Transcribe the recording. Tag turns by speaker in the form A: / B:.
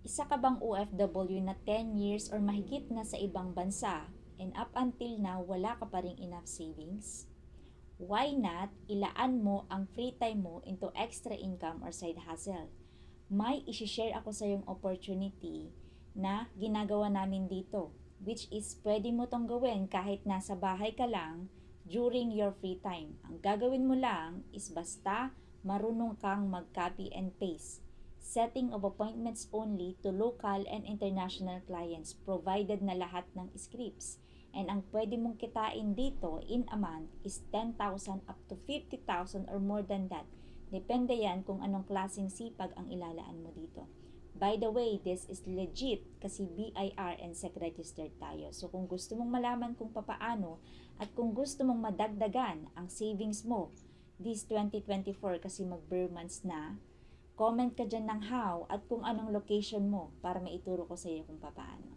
A: Isa ka bang OFW na 10 years or mahigit na sa ibang bansa and up until now wala ka pa ring enough savings? Why not ilaan mo ang free time mo into extra income or side hustle? May isi-share ako sa yung opportunity na ginagawa namin dito, which is pwede mo tong gawin kahit nasa bahay ka lang during your free time. Ang gagawin mo lang is basta marunong kang mag-copy and paste. Setting of appointments only to local and international clients provided na lahat ng scripts. And ang pwede mong kitain dito in a month is 10,000 up to 50,000 or more than that. Depende yan kung anong klaseng sipag ang ilalaan mo dito. By the way, this is legit kasi BIR and SEC registered tayo. So kung gusto mong malaman kung papaano at kung gusto mong madagdagan ang savings mo this 2024 kasi mag-bare months na, comment ka dyan ng how at kung anong location mo para maituro ko sa iyo kung papaano.